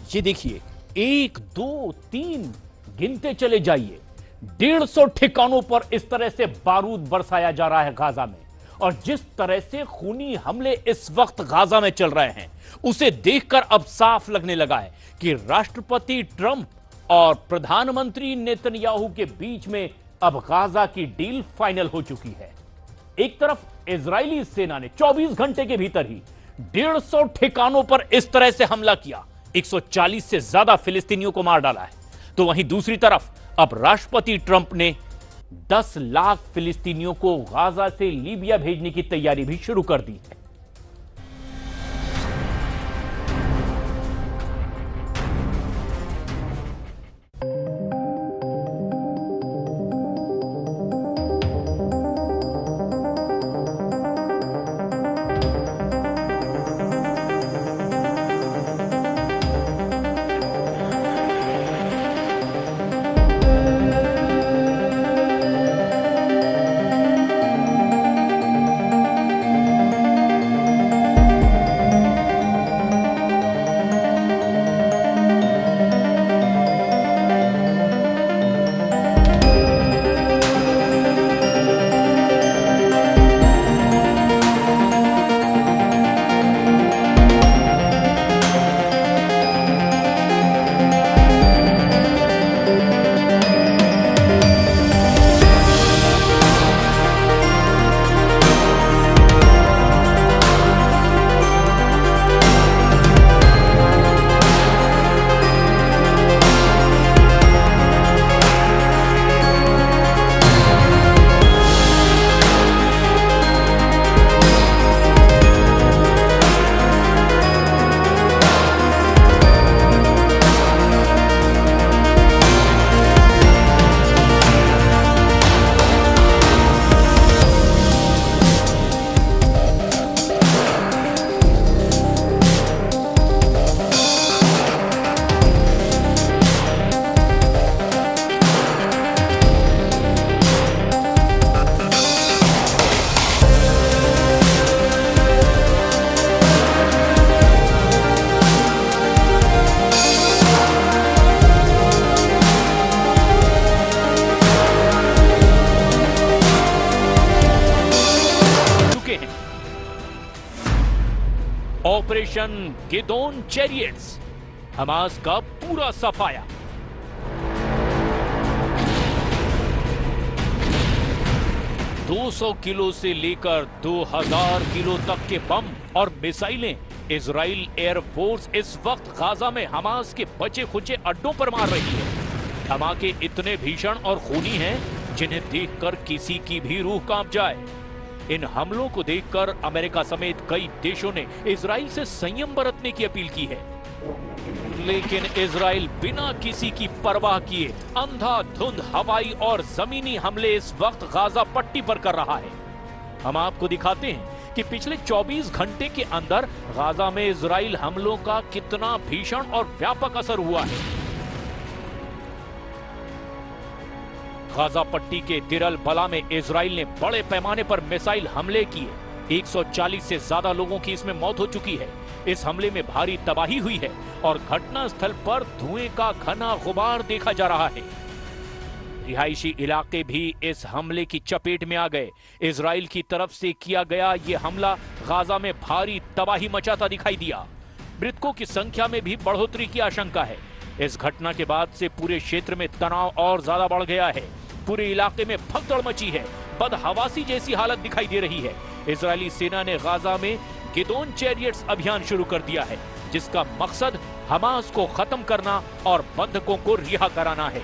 ये देखिए, 1 2 3 गिनते चले जाइए। 150 ठिकानों पर इस तरह से बारूद बरसाया जा रहा है गाजा में। और जिस तरह से खूनी हमले इस वक्त गाजा में चल रहे हैं, उसे देखकर अब साफ लगने लगा है कि राष्ट्रपति ट्रंप और प्रधानमंत्री नेतन्याहू के बीच में अब गाजा की डील फाइनल हो चुकी है। एक तरफ इजरायली सेना ने 24 घंटे के भीतर ही 150 ठिकानों पर इस तरह से हमला किया, 140 से ज्यादा फिलिस्तीनियों को मार डाला है। तो वहीं दूसरी तरफ अब राष्ट्रपति ट्रंप ने 10 लाख फिलिस्तीनियों को गाजा से लीबिया भेजने की तैयारी भी शुरू कर दी है। ऑपरेशन गिदोन चैरियट्स, हमास का पूरा सफाया। दो 200 किलो से लेकर 2000 किलो तक के बम और मिसाइलें इजराइल एयरफोर्स इस वक्त गाजा में हमास के बचे खुचे अड्डों पर मार रही है। धमाके इतने भीषण और खूनी हैं जिन्हें देखकर किसी की भी रूह कांप जाए। इन हमलों को देखकर अमेरिका समेत कई देशों ने इजराइल से संयम बरतने की अपील की है, लेकिन इजराइल बिना किसी की परवाह किए अंधाधुंध हवाई और जमीनी हमले इस वक्त गाजा पट्टी पर कर रहा है। हम आपको दिखाते हैं कि पिछले 24 घंटे के अंदर गाजा में इजराइल हमलों का कितना भीषण और व्यापक असर हुआ है। गाजा पट्टी के दिरल बला में इजराइल ने बड़े पैमाने पर मिसाइल हमले किए। 140 से ज्यादा लोगों की इसमें मौत हो चुकी है। इस हमले में भारी तबाही हुई है और घटना स्थल पर धुएं का घना गुबार देखा जा रहा है। रिहायशी इलाके भी इस हमले की चपेट में आ गए। इजराइल की तरफ से किया गया यह हमला गाजा में भारी तबाही मचाता दिखाई दिया। मृतकों की संख्या में भी बढ़ोतरी की आशंका है। इस घटना के बाद से पूरे क्षेत्र में तनाव और ज्यादा बढ़ गया है। पूरे इलाके में भगदड़ मची है, बदहवासी जैसी हालत दिखाई दे रही है। इजरायली सेना ने गाजा में गिदोन चैरियट्स अभियान शुरू कर दिया है, जिसका मकसद हमास को खत्म करना और बंधकों को रिहा कराना है।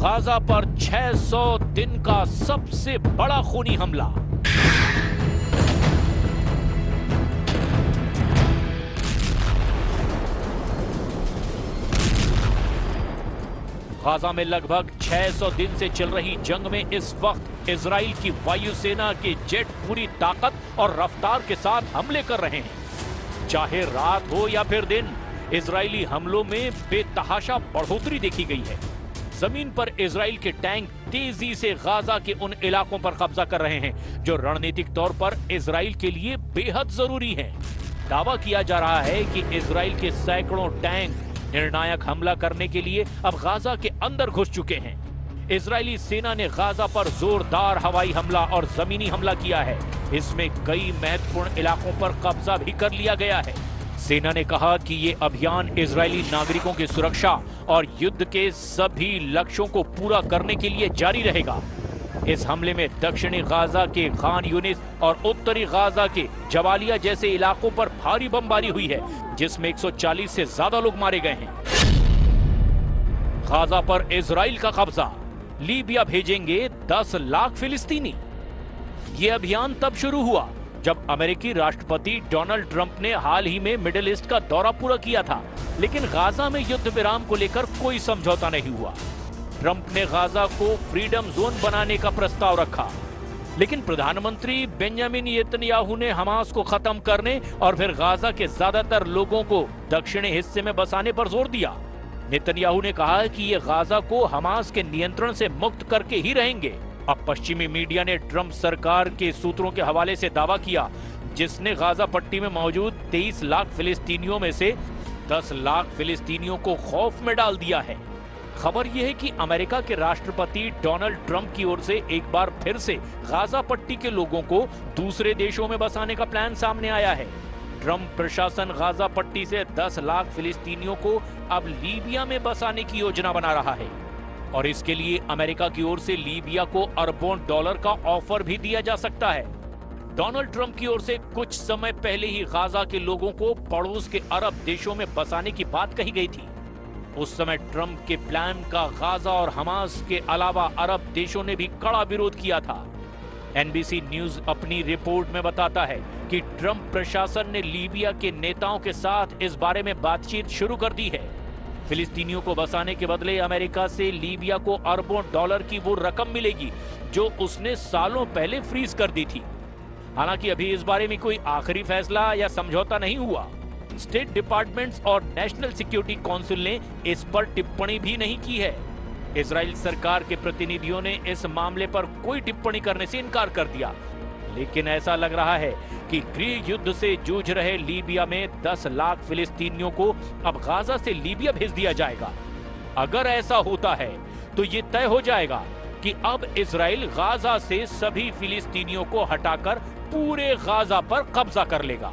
गाजा पर 600 दिन का सबसे बड़ा खूनी हमला। गाजा में लगभग 600 दिन से चल रही जंग में इस वक्त इजराइल की वायुसेना के जेट पूरी ताकत और रफ्तार के साथ हमले कर रहे हैं। चाहे रात हो या फिर दिन, इजरायली हमलों में बेतहाशा बढ़ोतरी देखी गई है। जमीन पर इजराइल के टैंक तेजी से गाजा के उन इलाकों पर कब्जा कर रहे हैं जो रणनीतिक तौर पर इजराइल के लिए बेहद जरूरी हैं। दावा किया जा रहा है कि इजराइल के सैकड़ों टैंक निर्णायक हमला करने के लिए अब गाजा के अंदर घुस चुके हैं। इजरायली सेना ने गाजा पर जोरदार हवाई हमला और जमीनी हमला किया है। इसमें कई महत्वपूर्ण इलाकों पर कब्जा भी कर लिया गया है। सेना ने कहा कि ये अभियान इजरायली नागरिकों की सुरक्षा और युद्ध के सभी लक्ष्यों को पूरा करने के लिए जारी रहेगा। इस हमले में दक्षिणी गाजा के खान यूनिस और उत्तरी गाजा के जबालिया जैसे इलाकों पर भारी बमबारी हुई है, जिसमें 140 से ज्यादा लोग मारे गए हैं। गाजा पर इजराइल का कब्जा, लीबिया भेजेंगे 10 लाख फिलिस्तीनी। ये अभियान तब शुरू हुआ जब अमेरिकी राष्ट्रपति डोनाल्ड ट्रंप ने हाल ही में मिडिल ईस्ट का दौरा पूरा किया था, लेकिन गाजा में युद्ध विराम को लेकर कोई समझौता नहीं हुआ। ट्रंप ने गाजा को फ्रीडम जोन बनाने का प्रस्ताव रखा, लेकिन प्रधानमंत्री बेंजामिन नेतन्याहू ने हमास को खत्म करने और फिर गाजा के ज्यादातर लोगों को दक्षिणी हिस्से में बसाने पर जोर दिया। नेतन्याहू ने कहा कि ये गाजा को हमास के नियंत्रण से मुक्त करके ही रहेंगे। अब पश्चिमी मीडिया ने ट्रंप सरकार के सूत्रों के हवाले से दावा किया, जिसने गाजा पट्टी में मौजूद 23 लाख फिलिस्तीनियों में से 10 लाख फिलिस्तीनियों को खौफ में डाल दिया है। खबर यह है कि अमेरिका के राष्ट्रपति डोनाल्ड ट्रंप की ओर से एक बार फिर से गाजा पट्टी के लोगों को दूसरे देशों में बसाने का प्लान सामने आया है। ट्रंप प्रशासन गाजा पट्टी से 10 लाख फिलिस्तीनियों को अब लीबिया में बसाने की योजना बना रहा है और इसके लिए अमेरिका की ओर से लीबिया को अरबों डॉलर का ऑफर भी दिया जा सकता है। डोनाल्ड ट्रंप की ओर से कुछ समय पहले ही गाजा के लोगों को पड़ोस के अरब देशों में बसाने की बात कही गई थी। उस समय ट्रंप के प्लान का गाजा और हमास के अलावा अरब देशों ने भी कड़ा विरोध किया था। एनबीसी न्यूज अपनी रिपोर्ट में बताता है कि ट्रंप प्रशासन ने लीबिया के नेताओं के साथ इस बारे में बातचीत शुरू कर दी है। फिलिस्तीनियों को बसाने के बदले अमेरिका से लीबिया को अरबों डॉलर की वो रकम मिलेगी जो उसने सालों पहले फ्रीज कर दी थी। हालांकि अभी इस बारे में कोई आखिरी फैसला या समझौता नहीं हुआ। स्टेट डिपार्टमेंट्स और नेशनल सिक्योरिटी काउंसिल ने इस पर टिप्पणी भी नहीं की है। इजराइल सरकार के प्रतिनिधियों ने इस मामले पर कोई टिप्पणी करने से इनकार कर दिया, लेकिन ऐसा लग रहा है कि गृह युद्ध से जूझ रहे लीबिया में 10 लाख फिलिस्तीनियों को अब गाजा से लीबिया भेज दिया जाएगा। अगर ऐसा होता है तो ये तय हो जाएगा कि अब इजराइल गाजा से सभी फिलिस्तीनियों को हटाकर पूरे गाजा पर कब्जा कर लेगा।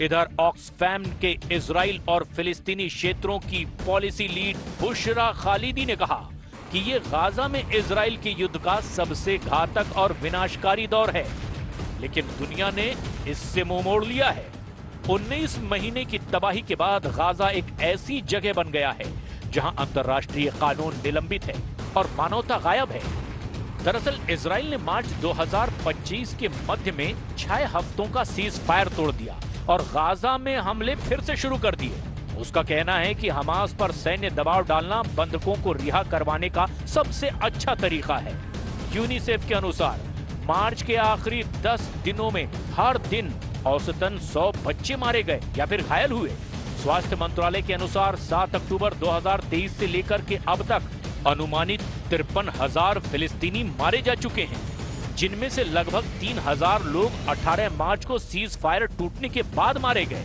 इधर ऑक्सफैम के इजराइल और फिलिस्तीनी क्षेत्रों की पॉलिसी लीड बुशरा खालिदी ने कहा कि ये गाजा में इजराइल के युद्ध का सबसे घातक और विनाशकारी दौर है, लेकिन दुनिया ने इससे मुंह मोड़ लिया है। 19 महीने की तबाही के बाद गाजा एक ऐसी जगह बन गया है जहां अंतर्राष्ट्रीय कानून निलंबित है और मानवता गायब है। दरअसल इजराइल ने मार्च 2025 के मध्य में 6 हफ्तों का सीज फायर तोड़ दिया और गाजा में हमले फिर से शुरू कर दिए। उसका कहना है कि हमास पर सैन्य दबाव डालना बंधकों को रिहा करवाने का सबसे अच्छा तरीका है। यूनिसेफ के अनुसार मार्च के आखिरी 10 दिनों में हर दिन औसतन 100 बच्चे मारे गए या फिर घायल हुए। स्वास्थ्य मंत्रालय के अनुसार 7 अक्टूबर 2023 से लेकर के अब तक अनुमानित 53,000 फिलिस्तीनी मारे जा चुके हैं, जिनमें से लगभग 3,000 लोग 18 मार्च को सीज फायर टूटने के बाद मारे गए।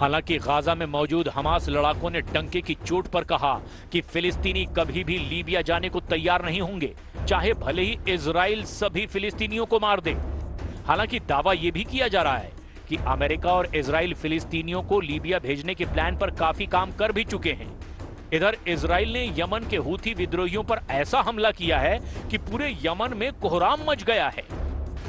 हालांकि गाजा में मौजूद हमास लड़ाकों ने डंके की चोट पर कहा कि फिलिस्तीनी कभी भी लीबिया जाने को तैयार नहीं होंगे, चाहे भले ही इजराइल सभी फिलिस्तीनियों को मार दे। हालांकि दावा यह भी किया जा रहा है कि अमेरिका और इजराइल फिलिस्तीनियों को लीबिया भेजने के प्लान पर काफी काम कर भी चुके हैं। इधर इजराइल ने यमन के हूथी विद्रोहियों पर ऐसा हमला किया है कि पूरे यमन में कोहराम मच गया है।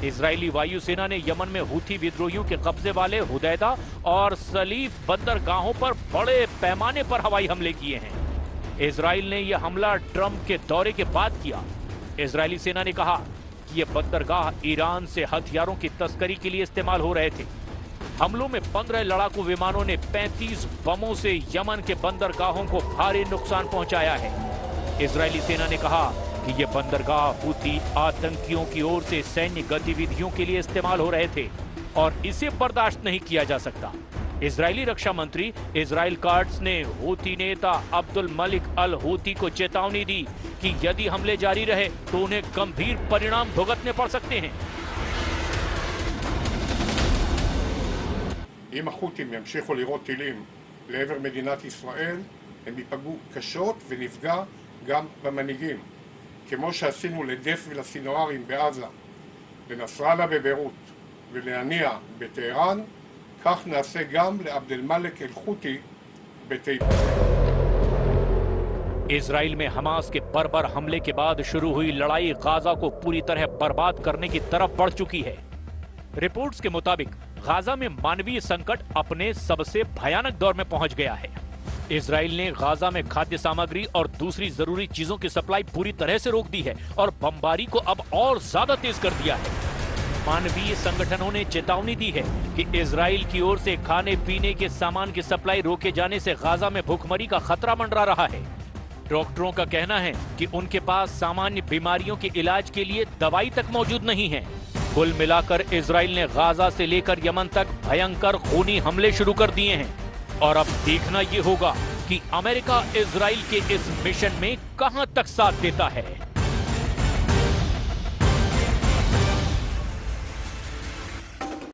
इजरायली वायुसेना ने यमन में हूथी विद्रोहियों के कब्जे वाले हुदैदा और सलीफ बंदरगाहों पर बड़े पैमाने पर हवाई हमले किए हैं। इजराइल ने यह हमला ट्रंप के दौरे के बाद किया। इजरायली सेना ने कहा कि ये बंदरगाह ईरान से हथियारों की तस्करी के लिए इस्तेमाल हो रहे थे। हमलों में 15 लड़ाकू विमानों ने 35 बमों से यमन के बंदरगाहों को भारी नुकसान पहुंचाया है। इजरायली सेना ने कहा कि ये बंदरगाह हूथी आतंकियों की ओर से सैन्य गतिविधियों के लिए इस्तेमाल हो रहे थे और इसे बर्दाश्त नहीं किया जा सकता। इजरायली रक्षा मंत्री इजराइल काट्स ने हूथी नेता अब्दुल मलिक अल हूथी को चेतावनी दी कि यदि हमले जारी रहे तो उन्हें गंभीर परिणाम भुगतने पड़ सकते हैं। אם החות'ים ימשיכו לירות טילים לעבר מדינת ישראל, הם ייפגעו קשות ונפגע גם במנהיגים. כמו שעשינו לדף ולסינוארים בעזה, לנסראללה בביירות ולהניע בטהרן, כך נעשה גם לעבד אל-מלק אל-חותי בתימן. इजराइल में हमास के बर्बर हमले के बाद शुरू हुई लड़ाई गाजा को पूरी तरह बर्बाद करने की तरफ बढ़ चुकी है। रिपोर्ट्स के मुताबिक गाजा में मानवीय संकट अपने सबसे भयानक दौर में पहुंच गया है। इजराइल ने गाजा में खाद्य सामग्री और दूसरी जरूरी चीजों की सप्लाई पूरी तरह से रोक दी है और बमबारी को अब और ज्यादा तेज कर दिया है। मानवीय संगठनों ने चेतावनी दी है कि इजराइल की ओर से खाने पीने के सामान की सप्लाई रोके जाने से गाजा में भूखमरी का खतरा मंडरा रहा है। डॉक्टरों का कहना है कि उनके पास सामान्य बीमारियों के इलाज के लिए दवाई तक मौजूद नहीं है। कुल मिलाकर इजराइल ने गाजा से लेकर यमन तक भयंकर खूनी हमले शुरू कर दिए हैं और अब देखना यह होगा कि अमेरिका इजराइल के इस मिशन में कहां तक साथ देता है।